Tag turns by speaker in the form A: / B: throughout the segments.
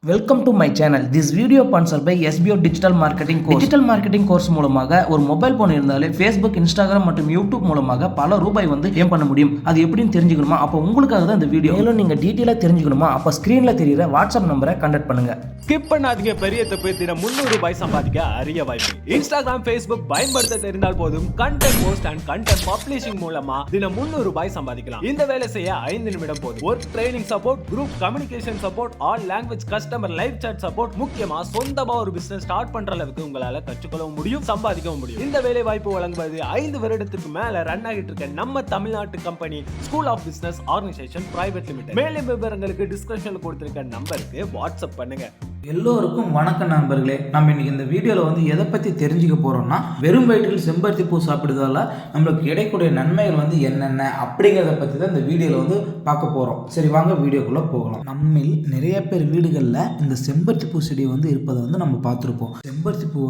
A: Welcome to my channel. This video sponsored by SBO digital marketing course. Digital marketing course மூலமாக ஒரு mobile phone இருந்தாலே Facebook, Instagram மற்றும் YouTube மூலமாக பல ரூபாய் ஏம் பண்ண முடியும். அது எப்படின்னு தெரிஞ்சுக்கணுமா? அப்போ உங்களுக்காக தான் இந்த வீடியோ. மேலும் நீங்க டீட்டெயிலாக தெரிஞ்சுக்கணுமா? அப்போ ஸ்கிரீன்ல தெரியுற வாட்ஸ்அப் நம்பரை கான்டாக்ட் பண்ணுங்க.
B: ஸ்கிப் பண்ணாதீங்க. பெரிய தப்பு. தினம் 300 ரூபாய் சம்பாதிக்க அரிய வாய்ப்பு. இன்ஸ்டாகிராம், ஃபேஸ்புக் பயன்படுத்த தெரிந்தால் போதும் content post and content publishing மூலமா தினம் 300 ரூபாய் சம்பாதிக்கலாம். இந்த வேலை செய்ய 5 நிமிடம் போதும். Work training support, group communication support, all language customer live chat support, முக்கியமா சொந்தமா ஒரு பிசினஸ் ஸ்டார்ட் பண்ற அளவுக்கு உங்களால கற்றுக்கொள்ளவும் முடியும், சம்பாதிக்கவும் முடியும். இந்த வேலை வாய்ப்பு வழங்குவது 5 வருடத்துக்கு மேல ரன் ஆகிட்டு இருக்க நம்ம தமிழ்நாட்டு company school of business organisation private limited. மேலும் விவரங்களுக்கு டிஸ்கிரிப்ஷன்ல கொடுத்திருக்க நம்பருக்கு வாட்ஸ்அப் பண்ணுங்க.
A: எல்லோருக்கும் வணக்கம் நண்பர்களே. நம்ம இன்னைக்கு இந்த வீடியோவில் எதை பற்றி தெரிஞ்சுக்க போகிறோம்னா, வெறும் வயிற்றில் செம்பருத்தி பூ சாப்பிடுறதால நம்மளுக்கு கிடைக்கக்கூடிய நன்மைகள் என்னென்ன அப்படிங்கிறத பற்றி தான் இந்த வீடியோவில் பார்க்க போகிறோம். சரி, வாங்க வீடியோக்குள்ளே போகலாம். நம்மில் நிறைய பேர் வீடுகளில் இந்த செம்பருத்தி பூ செடி இருப்பதை நம்ம பார்த்துருப்போம். செம்பருத்தி பூ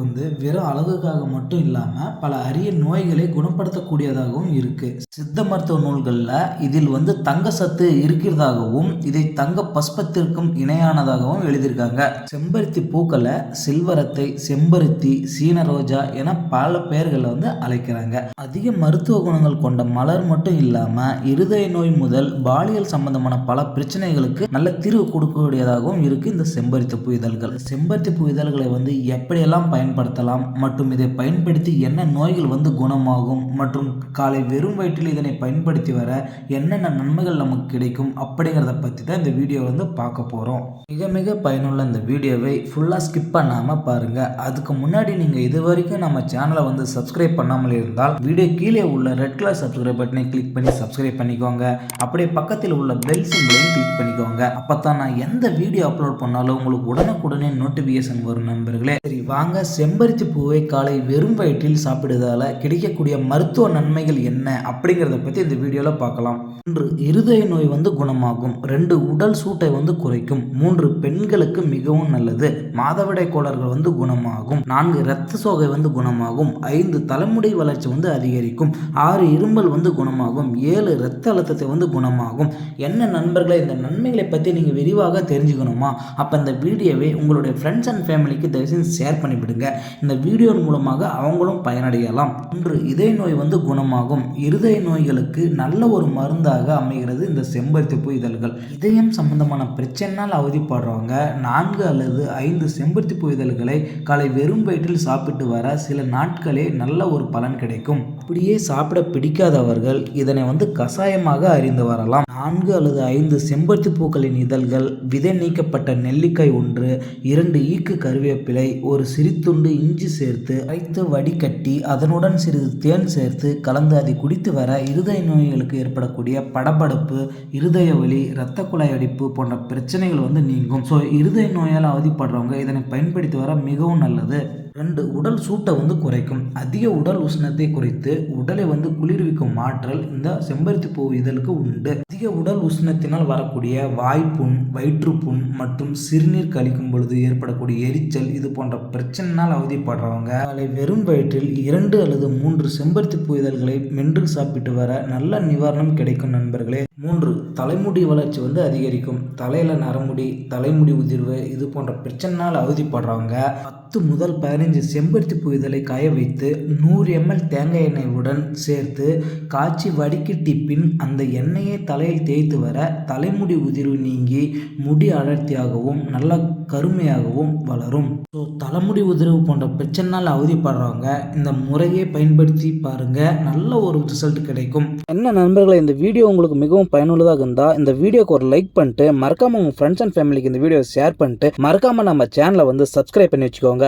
A: வெறும் அழகுக்காக மட்டும் இல்லாமல் பல அரிய நோய்களை குணப்படுத்தக்கூடியதாகவும் இருக்குது. சித்த மருத்துவ நூல்களில் இதில் தங்க சத்து இருக்கிறதாகவும் இதை தங்க பஸ்பத்திற்கும் இணையானதாகவும் எழுதியிருக்காங்க. செம்பருத்தி பூக்களை செல்வரத்தை, செம்பருத்தி, சீன ரோஜா என பல பெயர்களில் அழைக்கிறாங்க. அதிக மருத்துவ குணங்கள் கொண்ட மலர் மட்டும் இல்லாம இருதய நோய் முதல் பாலியல் சம்பந்தமான பல பிரச்சனைகளுக்கு நல்ல தீர்வு கொடுக்கக்கூடியதாகவும் இருக்கு இந்த செம்பருத்தி பூ இதழ்கள். செம்பருத்தி பூ இதழ்களை எப்படியெல்லாம் பயன்படுத்தலாம் மற்றும் இதை பயன்படுத்தி என்ன நோய்கள் குணமாகும் மற்றும் காலை வெறும் வயிற்றில் இதனை பயன்படுத்தி வர என்னென்ன நன்மைகள் நமக்கு கிடைக்கும் அப்படிங்கிறத பற்றி தான் இந்த வீடியோ பார்க்க போறோம். மிக மிக பயனுள்ள இந்த வீடியோவை ஃபுல்லாக ஸ்கிப் பண்ணாமல் பாருங்கள். அதுக்கு முன்னாடி நீங்கள் இது வரைக்கும் நம்ம சேனலை சப்ஸ்கிரைப் பண்ணாமல் இருந்தால் வீடியோ கீழே உள்ள ரெட் கலர் சப்ஸ்கிரைப் பட்டனை கிளிக் பண்ணி சப்ஸ்கிரைப் பண்ணிக்கோங்க. அப்படியே பக்கத்தில் உள்ள பெல் சிம்பிளையும் கிளிக் பண்ணிக்கோங்க. அப்போ தான் நான் எந்த வீடியோ அப்லோட் பண்ணாலும் உங்களுக்கு உடனுக்குடனே நோட்டிஃபிகேஷன் வரும் நண்பர்களே. சரி, வாங்க செம்பருத்தி பூவை காலை வெறும் வயிற்றில் சாப்பிடுவதால் கிடைக்கக்கூடிய மருத்துவ நன்மைகள் என்ன அப்படிங்கிறத பற்றி இந்த வீடியோவில் பார்க்கலாம். 1. இருதய நோய் குணமாகும். 2. உடல் சூட்டை குறைக்கும். 3. பெண்களுக்கு மிகவும் நல்லது. மாதவிடாய் கோளாறுகள் குணமாகும். 4. இரத்த சோகை குணமாகும். 5. தலைமுடி வளர்ச்சி அதிகரிக்கும். 6. இரும்பல் குணமாகும். 7. இரத்த அழுத்தத்தை குணமாகும். என்ன நண்பர்களே, இந்த நன்மைகளை பற்றி நீங்கள் விரிவாக தெரிஞ்சுக்கணுமா? அப்போ இந்த வீடியோவை உங்களுடைய ஃப்ரெண்ட்ஸ் அண்ட் ஃபேமிலிக்கு தயவுசெய்து ஷேர் பண்ணிவிடுங்க. இந்த வீடியோ மூலமாக அவங்களும் பயனடையலாம். 1. இதய நோய் குணமாகும். இருதய நோய்களுக்கு நல்ல ஒரு மருந்தாக அமைகிறது இந்த செம்பருத்தி பூ இதழ்கள். இதயம் சம்பந்தமான பிரச்சனையால் அவதிப்படுறவங்க 4 அல்லது 5 செம்பருத்தி பூ இதழ்களை காலை வெறும் வயிற்றில் சாப்பிட்டு வர சில நாட்களே நல்ல ஒரு பலன் கிடைக்கும். அப்படியே சாப்பிட பிடிக்காதவர்கள் இதனை கஷாயமாக அறிந்து வரலாம். 4 அல்லது 5 செம்பருத்தி பூக்களின் இதழ்கள், விதை நீக்கப்பட்ட நெல்லிக்காய் 1, 2 ஈக்கு கருவேப்பிலை, ஒரு சிறிதுண்டு இஞ்சி சேர்த்து அரைத்து வடிகட்டி அதனுடன் சிறிது தேன் சேர்த்து கலந்து அதை குடித்து வர இருதய நோய்களுக்கு ஏற்படக்கூடிய படபடப்பு, இருதய வலி, இரத்த குழாய் அடைப்பு போன்ற பிரச்சனைகள் நீங்கும். ஸோ இருதய நோயால் அவதிப்படுறவங்க இதனை பயன்படுத்தி வர மிகவும் நல்லது. 2. உடல் சூட்டை குறைக்கும். அதிக உடல் உஷ்ணத்தை குறைத்து உடலை குளிர்விக்கும் ஆற்றல் இந்த செம்பருத்தி பூ இதழுக்கு உண்டு. அதிக உடல் உஷ்ணத்தினால் வரக்கூடிய வாய்ப்புண், வயிற்றுப்புண் மற்றும் சிறுநீர் கழிக்கும் பொழுது ஏற்படக்கூடிய எரிச்சல், இது போன்ற பிரச்சனைனால் அவதிப்படுறவங்க காலை வெறும் வயிற்றில் 2 அல்லது 3 செம்பருத்தி பூ இதழ்களை மென்று சாப்பிட்டு வர நல்ல நிவாரணம் கிடைக்கும் நண்பர்களே. 3. தலைமுடி வளர்ச்சி அதிகரிக்கும். தலையில நரமுடி, தலைமுடி உதிர்வு, இது போன்ற பிரச்சனைனால் அவதிப்படுறவங்க 10 முதல் 15 செம்பருத்தி பூ இதழை காய வைத்து 100 ml தேங்காய் எண்ணெயுடன் சேர்த்து காய்ச்சி வடிகட்டி பின் அந்த எண்ணெயை தலையில் தேய்த்து வர தலைமுடி உதிர்வு நீங்கி முடி அடர்த்தியாகவும் நல்ல கருமையாகவும் வளரும். ஸோ தலைமுடி உதிர்வு போன்ற பிரச்சனைனால் அவதிப்படுறவங்க இந்த முறையை பயன்படுத்தி பாருங்க, நல்ல ஒரு ரிசல்ட் கிடைக்கும். என்ன நண்பர்களே, இந்த வீடியோ உங்களுக்கு மிகவும் பயனுள்ளதாக இருந்தால் இந்த வீடியோக்கு ஒரு லைக் பண்ணிட்டு மறக்காம உங்க ஃப்ரெண்ட்ஸ் அண்ட் ஃபேமிலிக்கு இந்த வீடியோ ஷேர் பண்ணிட்டு மறக்காம நம்ம சேனலை சப்ஸ்கிரைப் பண்ணி வச்சுக்கோங்க.